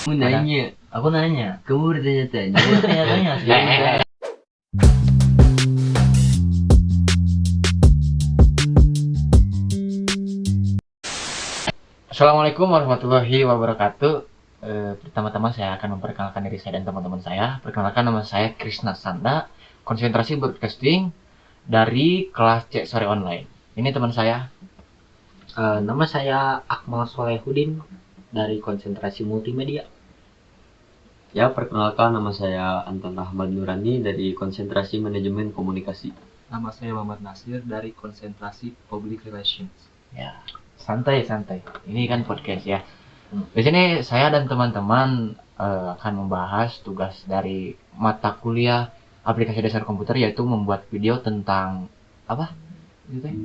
Aku nanya, kamu bertanya-tanya. Aku tanya-tanya sih. Assalamualaikum warahmatullahi wabarakatuh. Pertama-tama saya akan memperkenalkan diri saya dan teman-teman saya. Perkenalkan, nama saya Krisna Sanda, konsentrasi broadcasting dari kelas C Sore Online. Ini teman saya. Nama saya Akmal Solehudin dari konsentrasi multimedia. Ya, perkenalkan, nama saya Anton Ahmad Nurani dari konsentrasi manajemen komunikasi. Nama saya Muhammad Nasir dari konsentrasi public relations. Ya, santai-santai. Ini kan podcast ya. Di sini saya dan teman-teman akan membahas tugas dari mata kuliah aplikasi dasar komputer, yaitu membuat video tentang apa? Gitu ya?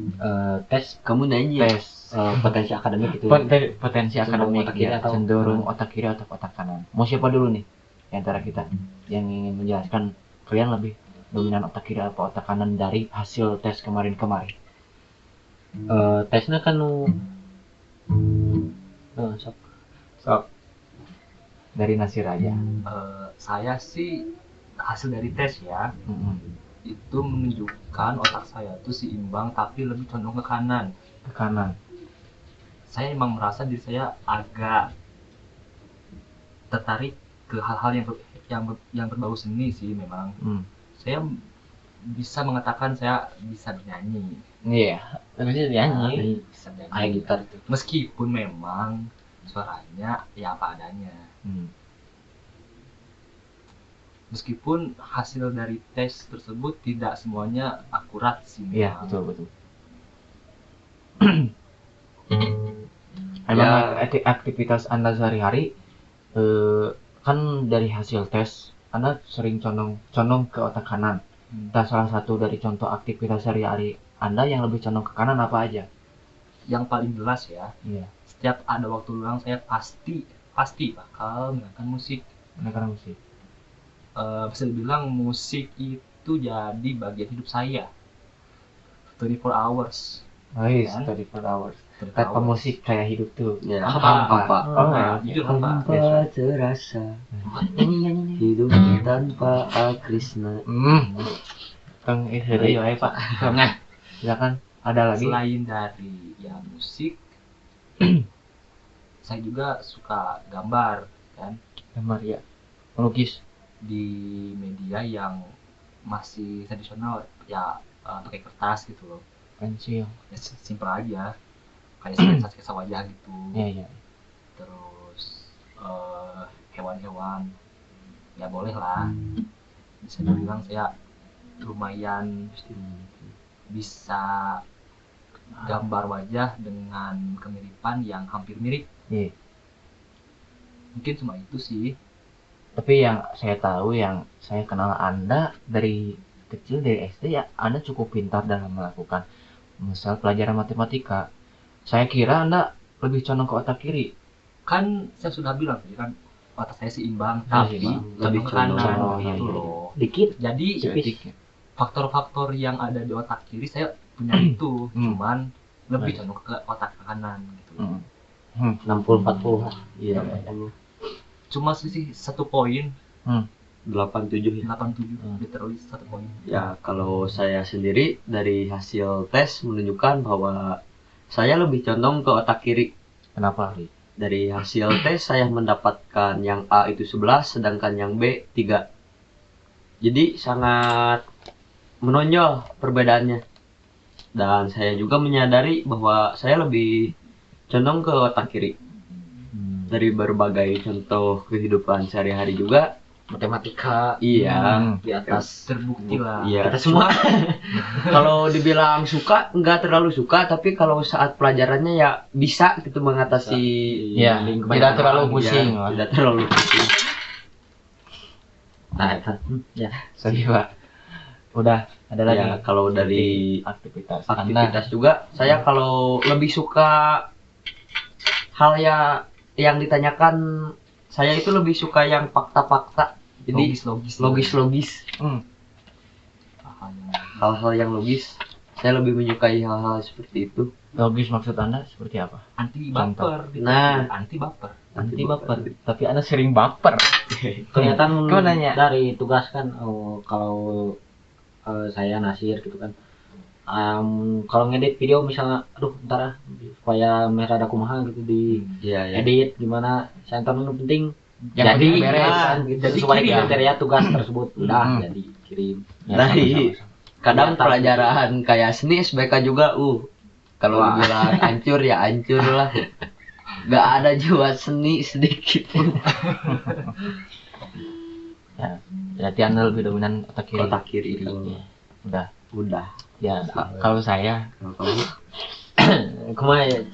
Tes Kamu nanya. Tes potensi akademik itu. potensi Cenderung akademik otak kiri ya, atau cenderung otak kiri atau otak kanan. Mau siapa dulu nih di antara kita yang ingin menjelaskan kalian lebih dominan otak kiri atau otak kanan dari hasil tes kemarin-kemarin? Tesnya kan Sok. Dari Nasir aja. Saya sih hasil dari tes ya, Mm-mm. itu menunjukkan otak saya itu seimbang tapi lebih condong ke kanan. Ke kanan. Saya emang merasa diri saya agak tertarik ke hal-hal yang berbau seni sih memang. Saya bisa mengatakan saya bisa bernyanyi. Iya, terusnya nyanyi. Bisa air bernyanyi. gitar itu. Meskipun memang suaranya ya apa adanya. Meskipun hasil dari tes tersebut tidak semuanya akurat sih. Iya, memang. betul. Emang aktivitas Anda sehari-hari kan dari hasil tes Anda sering condong ke otak kanan. Nah, salah satu dari contoh aktivitas sehari-hari Anda yang lebih condong ke kanan apa aja? Yang paling jelas ya, Iya, setiap ada waktu luang saya pasti bakal mendengarkan musik. mendengar musik. Bisa dibilang musik itu jadi bagian hidup saya 24 hours. Nice, Kan? 24 hours. 24 Kata hours. musik kayak hidup tuh. Ya, Hampa. Oh, ya. Jujur hampa. Tanpa terasa hidup tanpa Krisna. Kang istri ya Pak. Nah, silakan. Ada lagi? Selain dari ya musik, saya juga suka gambar kan, Gambar ya. Melukis. di media yang masih tradisional ya, pakai kertas gitu loh. Pensil. Ya simpel aja, kayak sketsa wajah gitu. Iya. Terus hewan-hewan ya boleh lah, bisa dibilang saya lumayan bisa gambar wajah dengan kemiripan yang hampir mirip. Iya. Mungkin cuma itu sih. Tapi yang saya tahu, yang saya kenal Anda dari kecil, dari SD ya, Anda cukup pintar dalam melakukan misal pelajaran matematika. Saya kira Anda lebih condong ke otak kiri. Kan saya sudah bilang tadi kan otak saya seimbang, Oh, tapi seimbang. lebih Lebih kanan condong. gitu Iya. loh. Dikit. Jadi Sedikit. faktor-faktor yang ada di otak kiri saya punya itu, cuman lebih Nice. condong ke otak kanan gitu. 60-40 lah. Iya. Cuma selisih 1 poin, 87 ya. 87, literally 1 poin. Ya, kalau saya sendiri dari hasil tes menunjukkan bahwa saya lebih condong ke otak kiri. Kenapa? Dari hasil tes saya mendapatkan yang A itu 11, sedangkan yang B 3. Jadi sangat menonjol perbedaannya. Dan saya juga menyadari bahwa saya lebih condong ke otak kiri. Dari berbagai contoh kehidupan sehari-hari juga. Matematika Iya. di atas. Terbukti lah. Iya. Kita semua. Kalau dibilang suka, nggak terlalu suka, tapi kalau saat pelajarannya ya bisa gitu mengatasi. Ya, tidak terlalu pusing Ya, lah. tidak terlalu pusing. Nah, ya. Sorry Pak. Udah, ada lagi? Ya, kalau dari aktivitas aktivitas juga, saya kalau lebih suka hal yang ditanyakan, saya itu lebih suka yang fakta-fakta. Jadi logis-logis. Hal-hal yang logis. Saya lebih menyukai hal-hal seperti itu. Logis maksud Anda seperti apa? Anti baper gitu. Nah. Anti baper. anti baper. Tapi anak sering baper. Kelihatan Gua nanya. dari tugas kan, kalau saya Nasir gitu kan. Kalau ngedit video misalnya, aduh ntar ah, supaya merah ada kumaha gitu di Iya, ya. edit gimana, saya ntar dulu penting Yang jadi penting beres. kan, gitu, Jadi sesuai kirim. kriteria tugas tersebut udah Hmm. jadi kirim. Dari kadang Kelihatan. pelajaran kayak seni SBK juga kalau Wah. dibilang hancur ya hancur lah. Gak ada jiwa seni sedikit pun. Ya, berarti anda lebih dominan otak kiri. Otak kiri itu Udah. udah. Ya, kalau saya Kalau kamu Kemarin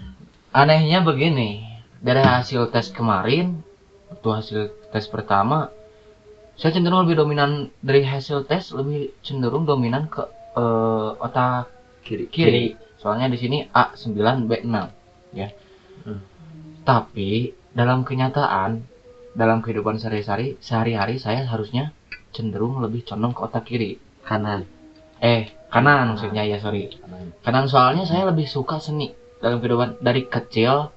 anehnya begini, dari hasil tes kemarin, waktu hasil tes pertama, saya cenderung lebih dominan dari hasil tes, lebih cenderung dominan ke otak kiri. Soalnya di sini A9 B6 ya. Tapi dalam kenyataan, dalam kehidupan sehari-hari saya harusnya cenderung lebih condong ke otak kiri. kanan. Kanan maksudnya ya, sorry. Kanan, soalnya saya lebih suka seni dalam kehidupan dari kecil.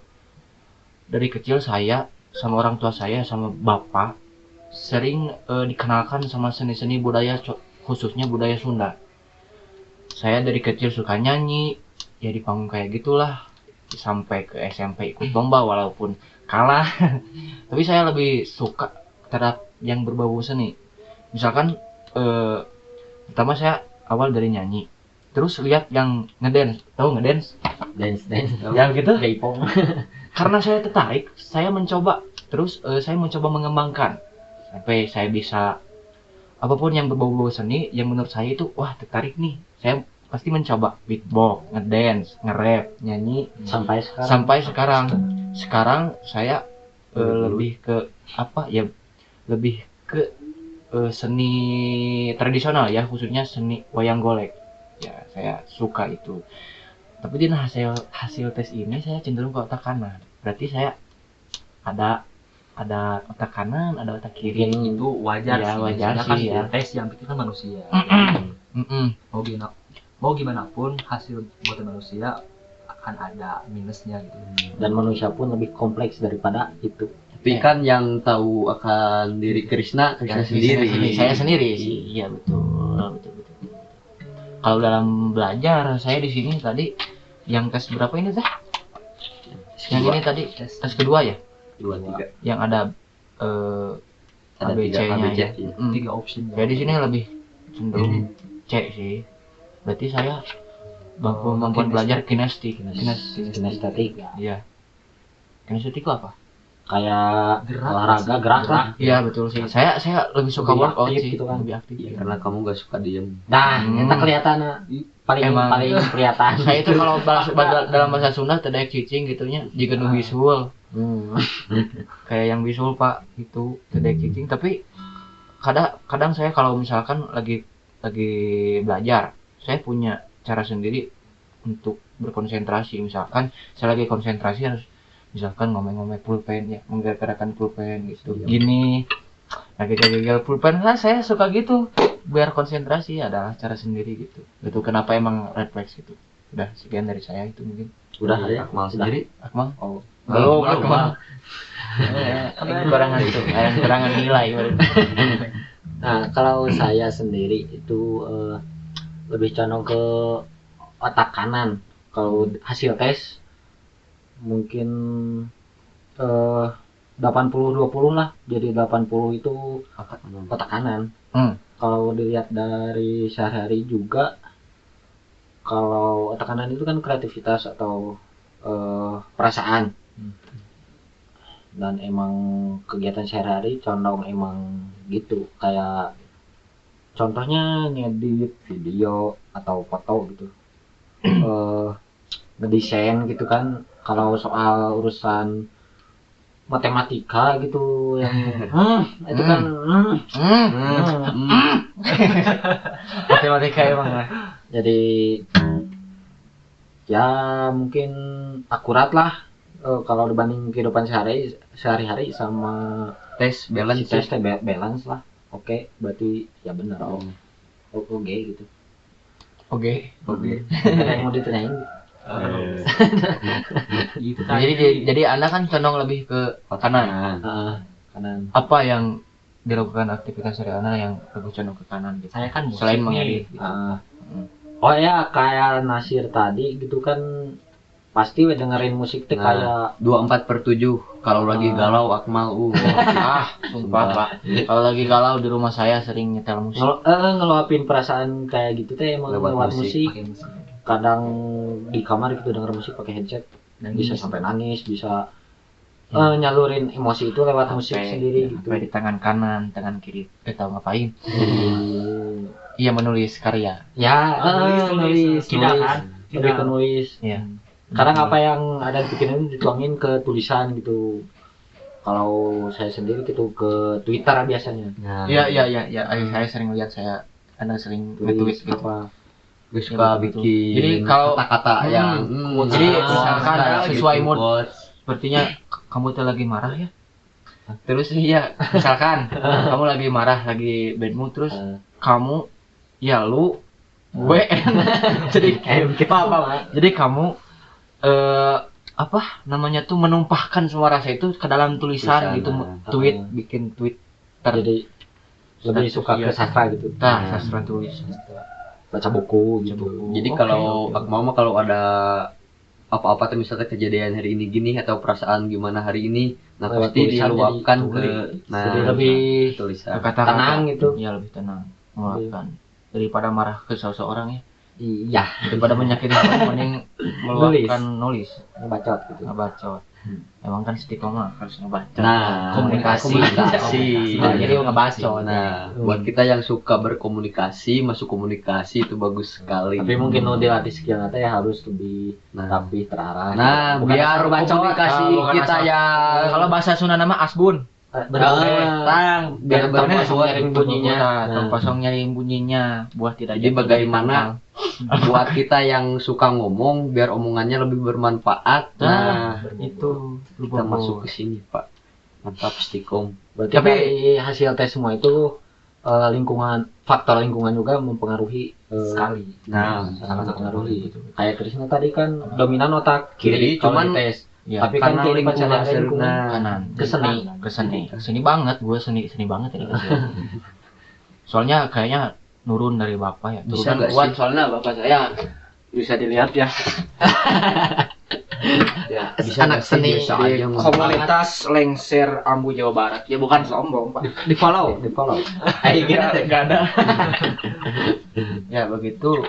Dari kecil saya sama orang tua saya sama bapak sering dikenalkan sama seni-seni budaya, khususnya budaya Sunda. Saya dari kecil suka nyanyi, ya di panggung kayak gitulah. Sampai ke SMP ikut lomba walaupun kalah. Tapi saya lebih suka terhadap yang berbau seni. Misalkan pertama saya awal dari nyanyi, terus lihat yang ngedance, tahu ngedance? dance Yang gitu. Jaipong. Karena saya tertarik, saya mencoba, terus saya mencoba mengembangkan sampai saya bisa apapun yang berbau-bau seni yang menurut saya itu wah tertarik nih. Saya pasti mencoba beatbox, ngedance, nge-rap, nyanyi sampai sekarang. Sekarang saya lebih ke apa ya? Lebih ke seni tradisional ya, khususnya seni wayang golek. Ya, saya suka itu. Tapi di hasil tes ini saya cenderung ke otak kanan. Berarti saya ada otak kanan, ada otak kiri. Itu wajar Ya, sih. wajar Soalnya kan sih, ya. tes yang bikin kan manusia. Mm-mm. Mau gimana pun hasil buatan manusia akan ada minusnya gitu. Dan manusia pun lebih kompleks daripada itu. Tapi kan yang tahu akan diri Krishna sendiri. Saya sendiri sih. Iya betul. Kalau dalam belajar saya di sini tadi yang tes berapa ini teh? Yang ini tadi tes kedua ya, 2, 3. yang ada Ada ABC-nya 3 ABC. ya. Iya. 3 option. Saya di sini lebih cenderung C sih. Berarti saya kemampuan belajar kinestetik. Kinestetik Iya. Kinestetik itu apa? kayak Gerak, olahraga gerak lah. Iya betul sih. Saya lebih suka Lebih workout aktif sih. gitu kan. Lebih aktif. Ya, karena kamu gak suka diem. Nah, kita kelihatan paling Emang. kelihatan. Saya itu kalau dalam bahasa Sunda tidak cicing gitunya, jika nu visual. Kayak yang visual Pak itu tidak cicing. Tapi kadang saya kalau misalkan lagi belajar, saya punya cara sendiri untuk berkonsentrasi. Misalkan saya lagi konsentrasi harus misalkan ngomong-ngomong pulpen ya, menggerakkan pulpen gitu. Gini. Nah, gagal pulpen lah saya suka gitu. Biar konsentrasi adalah cara sendiri gitu. Itu kenapa emang refleks gitu. Udah sekian dari saya itu mungkin. Udah ya. Akmal sendiri. Akmal. Oh. Belum, Akmal. Kurangan itu, kurangan nilai. Nah, kalau saya sendiri itu lebih condong ke otak kanan. Kalau hasil tes mungkin 80-20 lah. Jadi 80 itu otak kanan. Kalau dilihat dari sehari-hari juga, kalau otak kanan itu kan kreativitas atau perasaan. Dan emang kegiatan sehari-hari condong emang gitu, kayak contohnya ngedit video atau foto gitu, ngedesain gitu kan. Kalau soal urusan matematika gitu yang itu kan Matematika emang lah. jadi ya mungkin akurat lah kalau dibanding kehidupan sehari-hari sama Tes balance. tes balance lah. Oke, berarti ya benar. Oke gitu. Oke. Oke. Ada yang mau ditanyain? Gitu Jadi Anda kan condong lebih ke kanan. Kanan. Apa yang dilakukan aktivitas dari Anda yang lebih condong ke kanan gitu? Saya kan musik Selain nih. mengedit gitu. Oh ya, kayak Nasir tadi gitu kan, pasti dengerin musik teh kayak 24/7 kalau lagi galau Akmal Sumpah Pak. Kalau lagi galau di rumah saya sering nyetel musik. ngeluapin perasaan kayak gitu teh emang Lewat lewat musik. musik. Pakai musik. Kadang di kamar gitu denger musik pakai headset, bisa sampai nangis, bisa nyalurin emosi itu lewat musik sendiri gitu. Sampai di tangan kanan, tangan kiri, tahu ngapain? Iya, menulis karya. Ya, nulis. Tidak kan? Lebih ke nulis. Iya. Kadang apa yang ada di pikiran dituangin ke tulisan gitu. Kalau saya sendiri gitu ke Twitter biasanya. Iya. Saya sering lihat Anda sering nge-tweet gitu. Apa? Gue suka bikin Jadi kalau kata-kata yang jadi misalkan sesuai gitu, mood. quotes. Sepertinya kamu tuh lagi marah ya. Terus iya, misalkan kamu lagi marah, lagi bad mood, terus kamu gue jadi jadi kamu apa namanya tuh menumpahkan semua rasa itu ke dalam tulisan gitu, bikin tweet. Jadi lebih suka ke sastra gitu. Sastra tulis. Baca buku gitu. Jadi kalau Akmal mah kalau ada apa-apa tuh misalnya kejadian hari ini gini atau perasaan gimana hari ini, nah lewat pasti tulisan diluapkan jadi ke jadi lebih tulisan. tenang gitu. Iya, lebih tenang. Meluapkan daripada marah ke seseorang ya. Iya, Daripada menyakiti orang, mending meluapkan nulis. ngebacot gitu. Ngebacot. Emang kan istiqomah harus ngebacot. Nah, komunikasi. Jadi ngebacot. Nah, buat kita yang suka berkomunikasi, masuk komunikasi itu bagus sekali. Tapi mungkin lo dilatih skill nanti ya harus lebih rapi, terarah. Nah, Bukan biar asal bacot. komunikasi bukan kita asal. yang Kalau bahasa Sunda nama asbun. biar nyaring bunyinya. Kosong nyaring bunyinya buat tidak Jadi bagaimana buat kita yang suka ngomong biar omongannya lebih bermanfaat. Nah, itu kita masuk ke sini, Pak. Mantap, Stikom. Berarti Tapi dari hasil tes semua itu faktor lingkungan juga mempengaruhi Sekali. Nah, sangat mempengaruhi. Kayak Krisna tadi kan dominan otak Kiri, kalau cuman di tes. ya, Tapi kan kiri lingkungan pacarnya ada lingkungan kanan keseni banget, gue seni banget ya. Soalnya kayaknya nurun dari bapak ya, Bisa turunan nggak kuat sih? soalnya bapak saya bisa dilihat ya. Ya, Bisa anak nggak sih seni biasa di aja ngomong. komunitas Lengser Ambu Jawa Barat ya, bukan sombong Pak. di follow. Ayo kita nggak ada. Ya begitu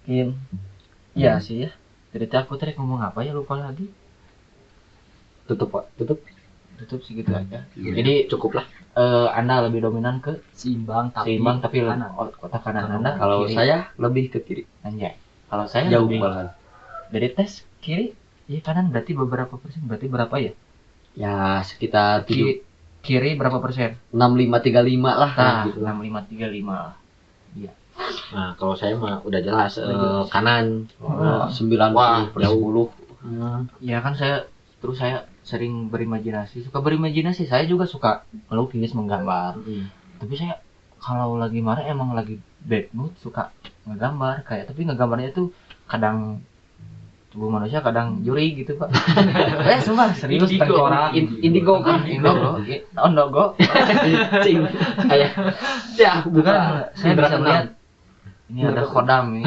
Kim. Ya sih ya. Cerita aku tadi ngomong apa ya, lupa lagi. Tutup Segitu aja. Iya. Jadi cukup lah. Anda lebih dominan ke Seimbang tapi kanan. Otak kanan Anda. Kalau kiri. saya lebih ke kiri. Anjay. Kalau saya Jauh lebih banget. dari tes kiri, ya kanan berarti beberapa persen. Berarti berapa ya? Ya, sekitar 7 Kiri berapa persen? 6535 lah. Nah, gitu. 6535. Nah, kalau saya mah udah jelas kanan. 90/10. Ya kan saya sering berimajinasi, suka berimajinasi. Saya juga suka melukis, menggambar. Tapi saya kalau lagi marah emang lagi bad mood suka ngegambar kayak, tapi ngegambarnya tuh kadang tubuh manusia, kadang juri gitu Pak. Sumpah serius tengkorak. Indigo kan? Ondogo. Cing. Kayak ya Bukan, saya bisa melihat ini ada khodam ini.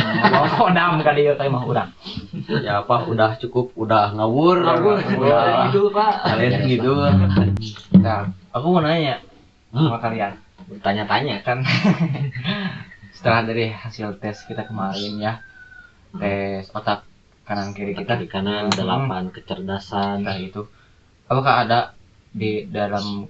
Khodam kali ya kayak mah urang. Ya apa, udah cukup, udah ngawur. Udah gitu, Pak. Kalian gitu. Nah, aku mau nanya sama kalian. Bertanya-tanya. Kan setelah dari hasil tes kita kemarin ya, tes otak kanan kiri kita, Kiri kanan 8 kecerdasan. nah itu apakah ada di dalam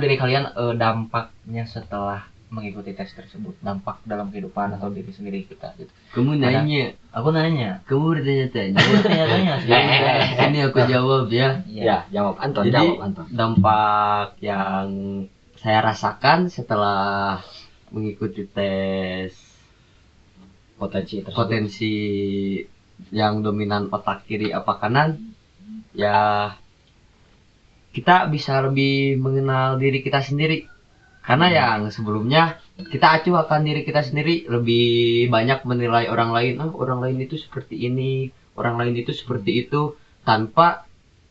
diri kalian dampaknya setelah mengikuti tes tersebut, dampak dalam kehidupan atau diri sendiri kita gitu. Kamu nanya, Aku nanya, kamu bertanya-tanya. tanya sih. Ini aku jawab ya. Ya, jawab Anton, Jadi jawab Anton. dampak yang saya rasakan setelah mengikuti tes potensi yang dominan otak kiri apa kanan, ya kita bisa lebih mengenal diri kita sendiri. Karena yang sebelumnya kita acuh akan diri kita sendiri, lebih banyak menilai orang lain. Orang lain itu seperti ini, orang lain itu seperti itu, tanpa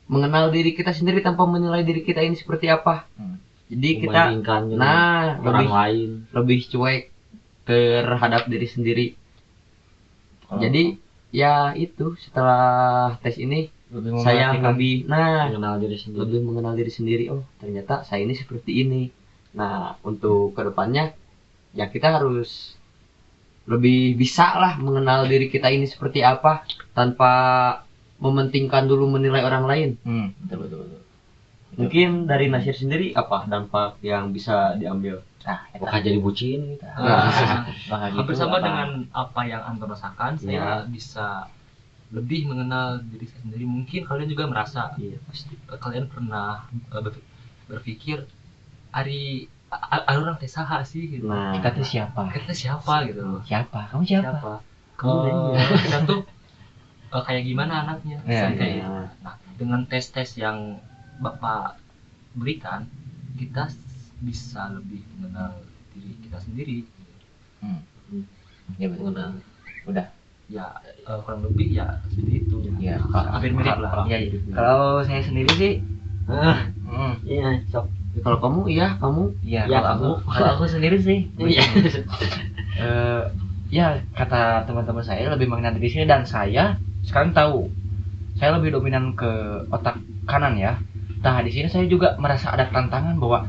mengenal diri kita sendiri, tanpa menilai diri kita ini seperti apa. Jadi kita orang lain lebih cuek terhadap diri sendiri. Jadi ya itu, setelah tes ini saya lebih mengenal diri sendiri. Oh ternyata saya ini seperti ini. Nah untuk kedepannya ya kita harus lebih bisa lah mengenal diri kita ini seperti apa, tanpa mementingkan dulu menilai orang lain. Betul. Mungkin dari Nasir sendiri apa dampak yang bisa diambil? Bakal jadi bucin gitu. Hampir sama dengan apa yang Anton rasakan. Saya bisa lebih mengenal diri saya sendiri. Mungkin kalian juga merasa, Pasti. kalian pernah berpikir Ari orang teh saha sih gitu. Nah, Kita tuh siapa? Kita siapa gitu. Siapa? Kamu siapa? Kita tuh kayak gimana anaknya. Ya, Kayak gitu. Nah, dengan tes-tes yang Bapak berikan, kita bisa lebih mengenal diri kita sendiri. Ya betul. Udah. Ya kurang lebih ya seperti itu. Ya, hampir mirip lah. Iya. Kalau saya sendiri sih, iya, sok. Kalau kamu, kamu. ya Ya, kalau aku sendiri sih, Iya. ya kata teman-teman saya lebih mengenal diri sini, dan saya sekarang tahu saya lebih dominan ke otak kanan ya. Nah di sini saya juga merasa ada tantangan bahwa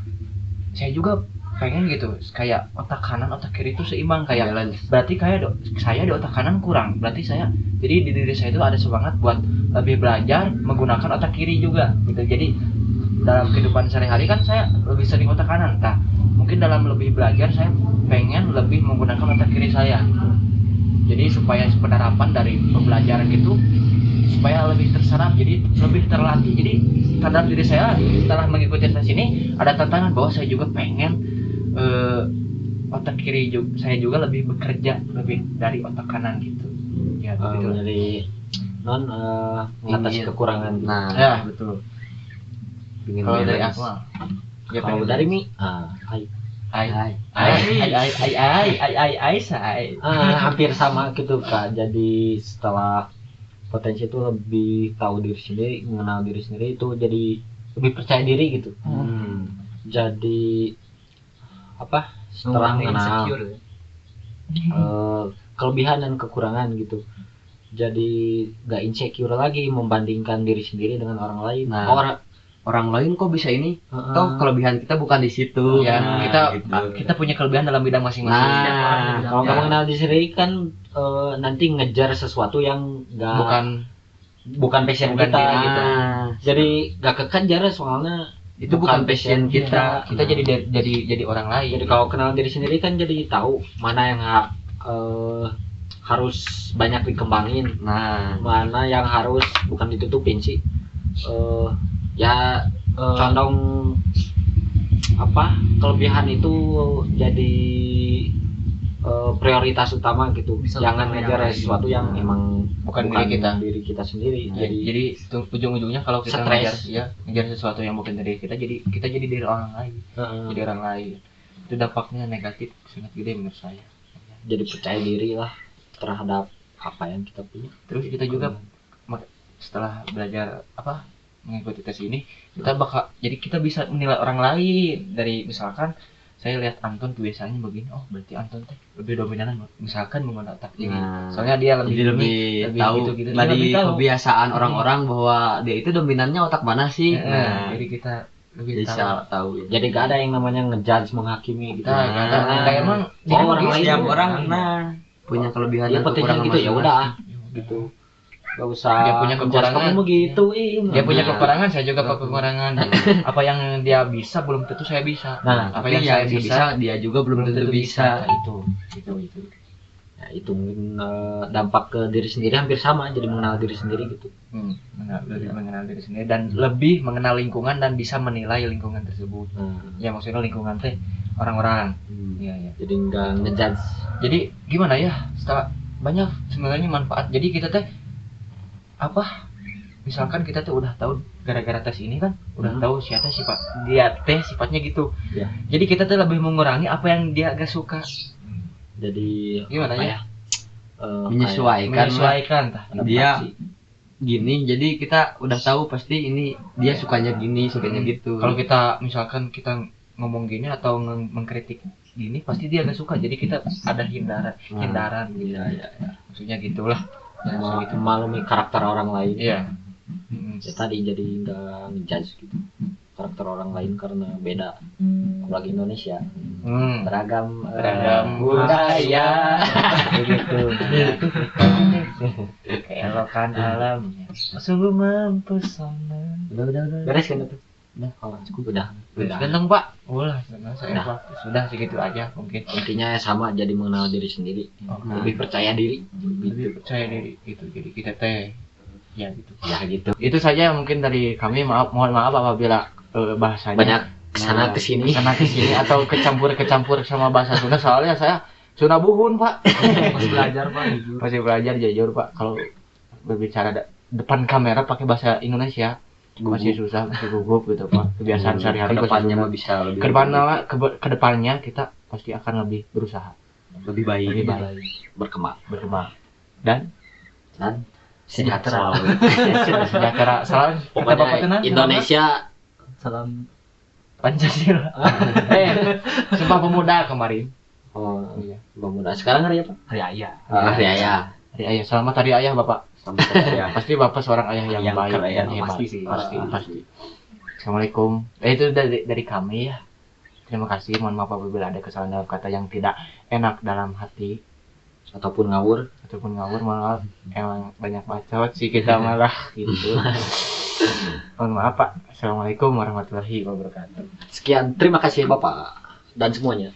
saya juga pengen gitu kayak otak kanan otak kiri itu seimbang, kayak berarti kayak saya di otak kanan kurang, berarti saya jadi di diri saya itu ada semangat buat lebih belajar menggunakan otak kiri juga gitu. Jadi dalam kehidupan sehari-hari kan saya lebih sering otak kanan. Nah mungkin dalam lebih belajar saya pengen lebih menggunakan otak kiri saya gitu. Jadi supaya penerapan dari pembelajaran itu supaya lebih terserap, jadi lebih terlatih. Jadi terhadap diri saya setelah mengikuti tes ini ada tantangan bahwa saya juga pengen otak kiri saya juga lebih bekerja lebih dari otak kanan gitu. Ya begitu. Jadi mengatasi kekurangan. Nah, Ya. betul. Kalau dari aku, ya Kalau dari Mi, hampir sama gitu Kak. Jadi setelah potensi itu lebih tahu diri sendiri, mengenal diri sendiri itu jadi lebih percaya diri gitu. Jadi setelah mengenal kelebihan dan kekurangan gitu, jadi gak insecure lagi membandingkan diri sendiri dengan orang lain. Orang lain kok bisa ini, toh kelebihan kita bukan di situ. Ya, Nah, kita punya kelebihan dalam bidang masing-masing. Kalau nggak mengenal diri sendiri kan nanti ngejar sesuatu yang bukan passion kita gitu. Jadi gak kekejar soalnya itu bukan passion kita. Kita jadi orang lain. Jadi kalau kenal diri sendiri kan jadi tahu mana yang harus banyak dikembangin, mana yang harus bukan ditutupin sih. Condong kelebihan itu jadi prioritas utama gitu. Jangan ngejar sesuatu yang emang bukan diri kita sendiri. Jadi ujung-ujungnya kalau kita ngejar sesuatu yang bukan dari kita, jadi kita jadi diri orang lain. Jadi orang lain. Itu dampaknya negatif sangat gede menurut saya. Jadi percaya diri lah terhadap apa yang kita punya. Terus kita juga setelah belajar mengikuti tes ini, kita bisa menilai orang lain. Dari misalkan saya lihat Anton biasanya begini, oh berarti Anton lebih dominan misalkan menggunakan otak kiri. Soalnya dia lebih tahu gitu. Dari kebiasaan orang-orang bahwa dia itu dominannya otak mana sih. Jadi kita lebih bisa tahu. Jadi gak ada yang namanya ngejudge, menghakimi gitu. Emang orang lain setiap orang punya kelebihan dan kekurangan gitu, ya udah gitu. Gak usah dia punya kekurangan kamu begitu. Dia punya kekurangan, saya juga kekurangan. Apa yang dia bisa belum tentu saya bisa. Apa yang saya bisa dia juga belum tentu bisa. Itu. Nah, itu mungkin dampak ke diri sendiri hampir sama, jadi mengenal diri sendiri gitu. Mengenal diri sendiri dan lebih mengenal lingkungan dan bisa menilai lingkungan tersebut. Ya maksudnya lingkungan orang-orang. Iya. Jadi enggak ngejudge. Jadi gimana ya? Setelah banyak sebenarnya manfaat. Jadi kita misalkan kita tuh udah tahu gara-gara tes ini kan udah tahu siapa dia teh sifatnya gitu. Ya. Jadi kita tuh lebih mengurangi apa yang dia gak suka. Jadi Gimana apa ya? Menyesuaikan Tah. dia gini, jadi kita udah tahu pasti ini dia sukanya gini, sukanya gitu. Kalau kita misalkan kita ngomong gini atau mengkritik gini pasti dia gak suka. Jadi kita ada hindaran gitu. Iya. Maksudnya gitulah. Ya, segitu. Memaklumi karakter orang lain. Iya. Ya tadi jadi nggak ngejudge gitu karakter orang lain karena beda. Apalagi Indonesia beragam budaya begitu. Keelokan alamnya sungguh mempesona. Udah beres kan itu. Udah. Ganteng Pak. Sudah segitu aja mungkin. Intinya sama, jadi mengenal diri sendiri, lebih percaya diri. Lebih percaya diri gitu. Jadi kita teh ya gitu. Ya gitu. Itu saja mungkin dari kami. Mohon maaf apabila bahasanya Banyak kesana kesini. atau kecampur sama bahasa Sunda. Soalnya saya Sunda buhun Pak. Masih belajar Pak, jujur. Masih belajar jujur Pak. Kalau berbicara depan kamera pakai bahasa Indonesia masih susah, masih gugup gitu Pak. Kebiasaan sehari-hari kedepannya mah bisa lebih kedepannya kita pasti akan lebih berusaha, lebih baik, Berkembang dan sejahtera. sejahtera. Salam pokoknya Indonesia. Salam Pancasila. Sumpah Pemuda kemarin. Oh Iya. pemuda. Sekarang hari apa? Hari Ayah. Hari Ayah. Hari Ayah. Selamat Hari Ayah Bapak. Ya. Pasti Bapak seorang ayah yang baik keren, dan hebat. pasti sih. Pasti. Assalamualaikum. Itu dari kami ya. Terima kasih. Mohon maaf apabila ada kesalahan dalam kata yang tidak enak dalam hati Ataupun ngawur. Mohon maaf. Emang banyak bacot sih kita malah gitu. Mohon maaf Pak. Assalamualaikum warahmatullahi wabarakatuh. Sekian, terima kasih Bapak dan semuanya.